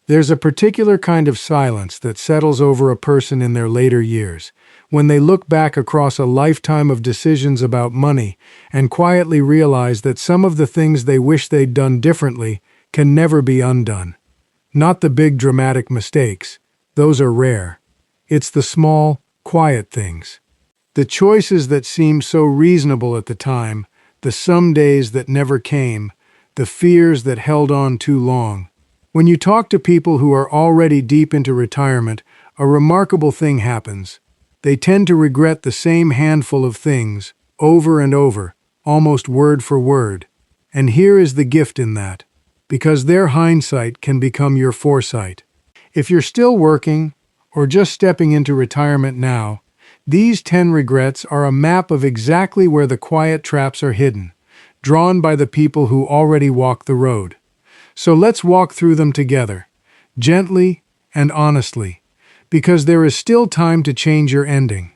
There's a particular kind of silence that settles over a person in their later years, when they look back across a lifetime of decisions about money and quietly realize that some of the things they wish they'd done differently can never be undone. Not the big dramatic mistakes, those are rare. It's the small, quiet things. The choices that seemed so reasonable at the time, the some days that never came, the fears that held on too long. When you talk to people who are already deep into retirement, a remarkable thing happens. They tend to regret the same handful of things, over and over, almost word for word. And here is the gift in that, because their hindsight can become your foresight. If you're still working, or just stepping into retirement now, these 10 regrets are a map of exactly where the quiet traps are hidden, drawn by the people who already walk the road. So let's walk through them together, gently and honestly, because there is still time to change your ending.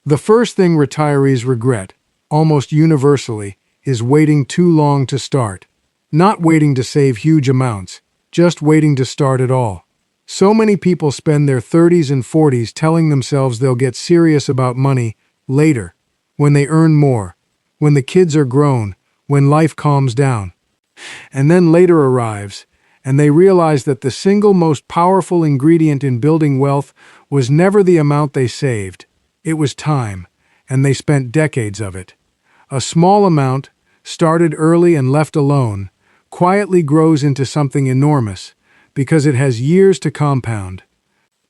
The first thing retirees regret, almost universally, is waiting too long to start. Not waiting to save huge amounts, just waiting to start at all. So many people spend their 30s and 40s telling themselves they'll get serious about money later, when they earn more, when the kids are grown, when life calms down. And then later arrives, and they realize that the single most powerful ingredient in building wealth was never the amount they saved. It was time, and they spent decades of it. A small amount, started early and left alone, quietly grows into something enormous, because it has years to compound.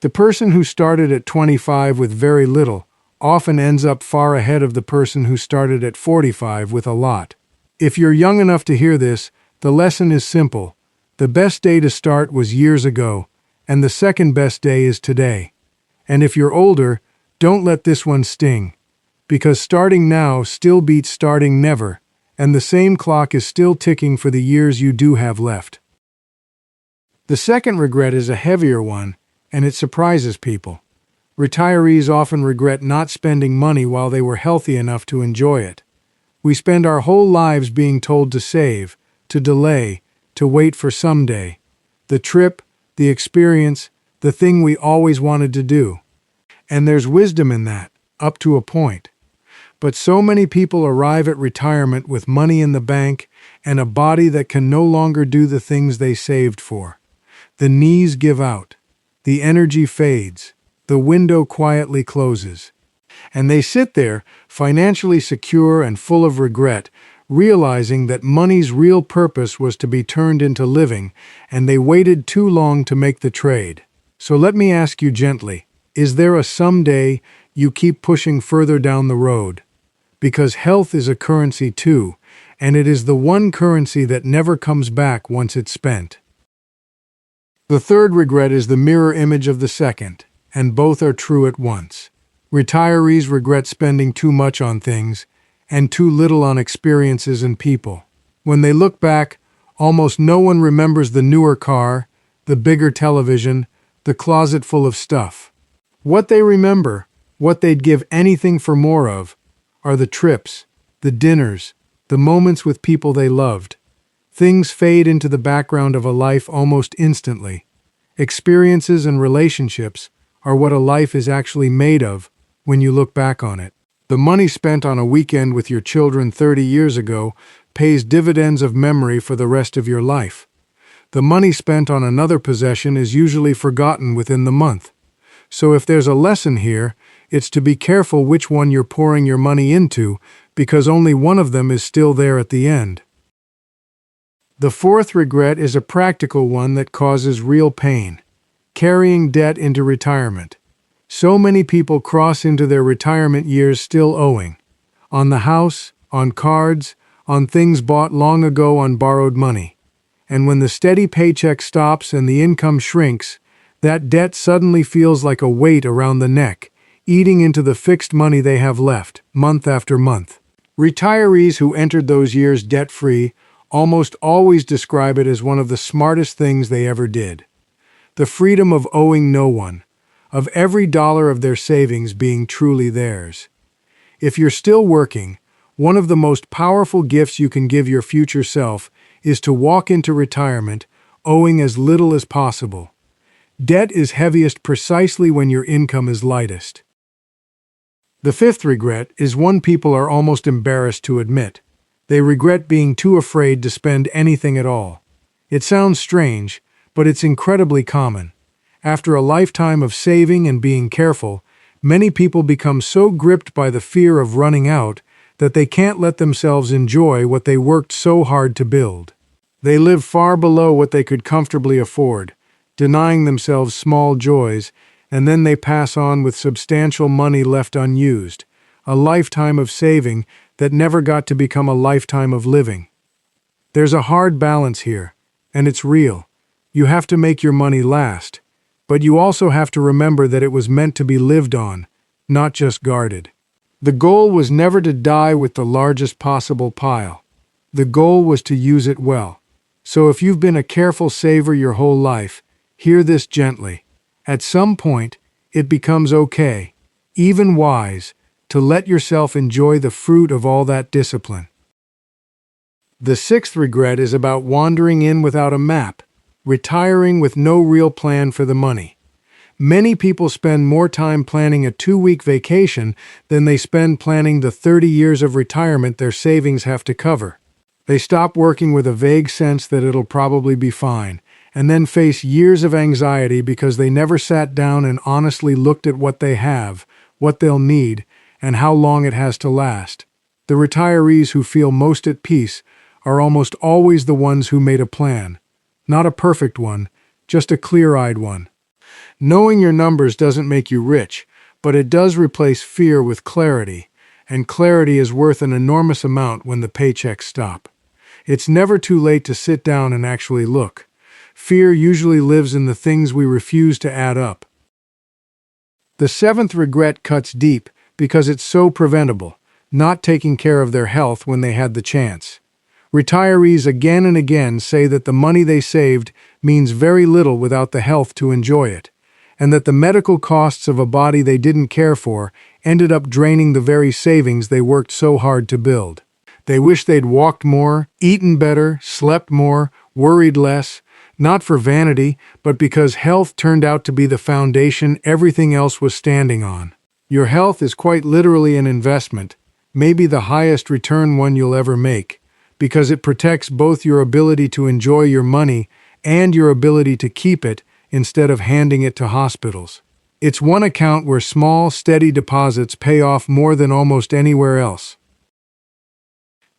The person who started at 25 with very little often ends up far ahead of the person who started at 45 with a lot. If you're young enough to hear this, the lesson is simple. The best day to start was years ago, and the second best day is today. And if you're older, don't let this one sting, because starting now still beats starting never, and the same clock is still ticking for the years you do have left. The second regret is a heavier one, and it surprises people. Retirees often regret not spending money while they were healthy enough to enjoy it. We spend our whole lives being told to save, to delay, to wait for someday. The trip, the experience, the thing we always wanted to do. And there's wisdom in that, up to a point. But so many people arrive at retirement with money in the bank and a body that can no longer do the things they saved for. The knees give out. The energy fades. The window quietly closes. And they sit there, financially secure and full of regret, realizing that money's real purpose was to be turned into living, and they waited too long to make the trade. So let me ask you gently, is there a someday you keep pushing further down the road? Because health is a currency too, and it is the one currency that never comes back once it's spent. The third regret is the mirror image of the second, and both are true at once. Retirees regret spending too much on things and too little on experiences and people. When they look back, almost no one remembers the newer car, the bigger television, the closet full of stuff. What they remember, what they'd give anything for more of, are the trips, the dinners, the moments with people they loved. Things fade into the background of a life almost instantly. Experiences and relationships are what a life is actually made of when you look back on it. The money spent on a weekend with your children 30 years ago pays dividends of memory for the rest of your life. The money spent on another possession is usually forgotten within the month. So if there's a lesson here, it's to be careful which one you're pouring your money into, because only one of them is still there at the end. The fourth regret is a practical one that causes real pain: carrying debt into retirement. So many people cross into their retirement years still owing. On the house, on cards, on things bought long ago on borrowed money. And when the steady paycheck stops and the income shrinks, that debt suddenly feels like a weight around the neck, eating into the fixed money they have left, month after month. Retirees who entered those years debt-free almost always describe it as one of the smartest things they ever did. The freedom of owing no one, of every dollar of their savings being truly theirs. If you're still working, one of the most powerful gifts you can give your future self is to walk into retirement owing as little as possible. Debt is heaviest precisely when your income is lightest. The fifth regret is one people are almost embarrassed to admit. They regret being too afraid to spend anything at all. It sounds strange, but it's incredibly common. After a lifetime of saving and being careful, many people become so gripped by the fear of running out that they can't let themselves enjoy what they worked so hard to build. They live far below what they could comfortably afford, denying themselves small joys, and then they pass on with substantial money left unused, a lifetime of saving that never got to become a lifetime of living. There's a hard balance here, and it's real. You have to make your money last, but you also have to remember that it was meant to be lived on, not just guarded. The goal was never to die with the largest possible pile. The goal was to use it well. So if you've been a careful saver your whole life, hear this gently. At some point, it becomes okay, even wise, to let yourself enjoy the fruit of all that discipline. The sixth regret is about wandering in without a map, retiring with no real plan for the money. Many people spend more time planning a 2-week vacation than they spend planning the 30 years of retirement their savings have to cover. They stop working with a vague sense that it'll probably be fine, and then face years of anxiety because they never sat down and honestly looked at what they have, what they'll need, and how long it has to last. The retirees who feel most at peace are almost always the ones who made a plan. Not a perfect one, just a clear-eyed one. Knowing your numbers doesn't make you rich, but it does replace fear with clarity, and clarity is worth an enormous amount when the paychecks stop. It's never too late to sit down and actually look. Fear usually lives in the things we refuse to add up. The seventh regret cuts deep because it's so preventable, not taking care of their health when they had the chance. Retirees again and again say that the money they saved means very little without the health to enjoy it, and that the medical costs of a body they didn't care for ended up draining the very savings they worked so hard to build. They wish they'd walked more, eaten better, slept more, worried less, not for vanity, but because health turned out to be the foundation everything else was standing on. Your health is quite literally an investment, maybe the highest return one you'll ever make, because it protects both your ability to enjoy your money and your ability to keep it instead of handing it to hospitals. It's one account where small, steady deposits pay off more than almost anywhere else.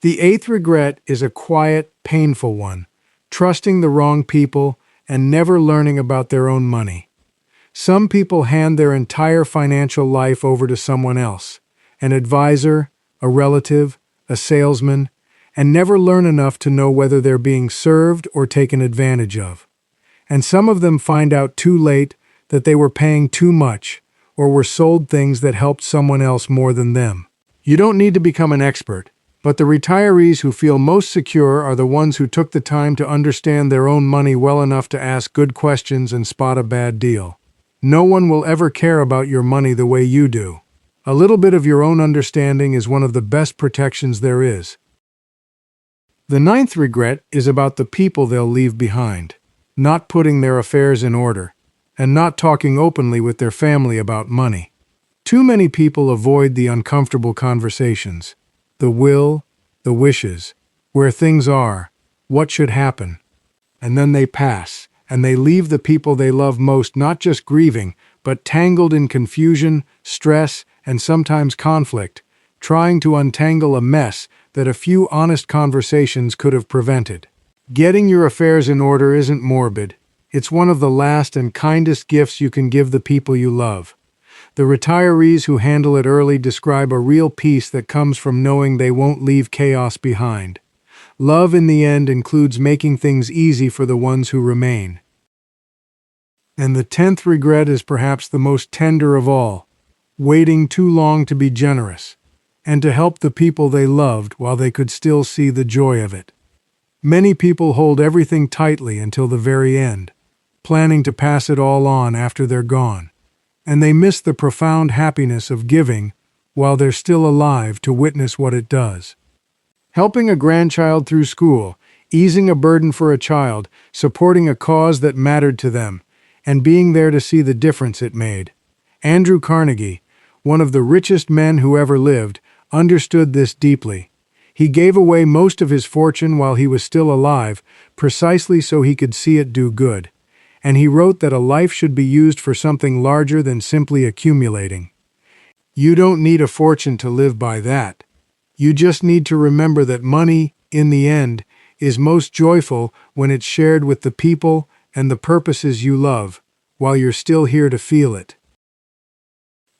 The eighth regret is a quiet, painful one, trusting the wrong people and never learning about their own money. Some people hand their entire financial life over to someone else, an advisor, a relative, a salesman, and never learn enough to know whether they're being served or taken advantage of. And some of them find out too late that they were paying too much or were sold things that helped someone else more than them. You don't need to become an expert, but the retirees who feel most secure are the ones who took the time to understand their own money well enough to ask good questions and spot a bad deal. No one will ever care about your money the way you do. A little bit of your own understanding is one of the best protections there is. The ninth regret is about the people they'll leave behind, not putting their affairs in order, and not talking openly with their family about money. Too many people avoid the uncomfortable conversations, the will, the wishes, where things are, what should happen. And then they pass, and they leave the people they love most not just grieving, but tangled in confusion, stress, and sometimes conflict, trying to untangle a mess that a few honest conversations could have prevented. Getting your affairs in order isn't morbid. It's one of the last and kindest gifts you can give the people you love. The retirees who handle it early describe a real peace that comes from knowing they won't leave chaos behind. Love in the end includes making things easy for the ones who remain. And the 10th regret is perhaps the most tender of all, waiting too long to be generous, and to help the people they loved while they could still see the joy of it. Many people hold everything tightly until the very end, planning to pass it all on after they're gone, and they miss the profound happiness of giving while they're still alive to witness what it does. Helping a grandchild through school, easing a burden for a child, supporting a cause that mattered to them, and being there to see the difference it made. Andrew Carnegie, one of the richest men who ever lived, understood this deeply. He gave away most of his fortune while he was still alive, precisely so he could see it do good. And he wrote that a life should be used for something larger than simply accumulating. You don't need a fortune to live by that. You just need to remember that money, in the end, is most joyful when it's shared with the people and the purposes you love, while you're still here to feel it.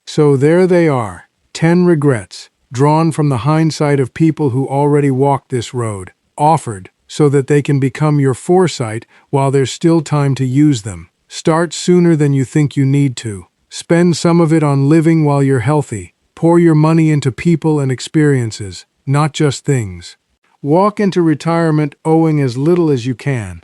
So there they are, 10 regrets, drawn from the hindsight of people who already walked this road, offered so that they can become your foresight while there's still time to use them. Start sooner than you think you need to. Spend some of it on living while you're healthy. Pour your money into people and experiences, not just things. Walk into retirement owing as little as you can.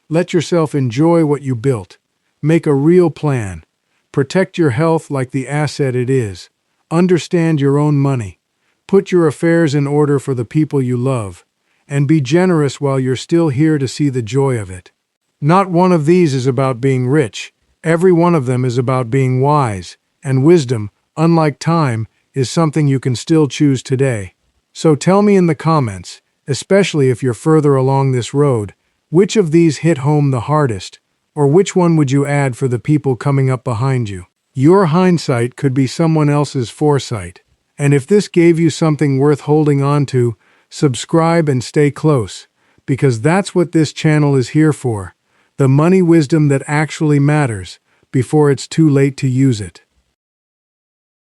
Let yourself enjoy what you built. Make a real plan. Protect your health like the asset it is. Understand your own money. Put your affairs in order for the people you love. And be generous while you're still here to see the joy of it. Not one of these is about being rich. Every one of them is about being wise. And wisdom, unlike time, is something you can still choose today. So tell me in the comments, especially if you're further along this road, which of these hit home the hardest, or which one would you add for the people coming up behind you? Your hindsight could be someone else's foresight. And if this gave you something worth holding on to, subscribe and stay close, because that's what this channel is here for, the money wisdom that actually matters, before it's too late to use it.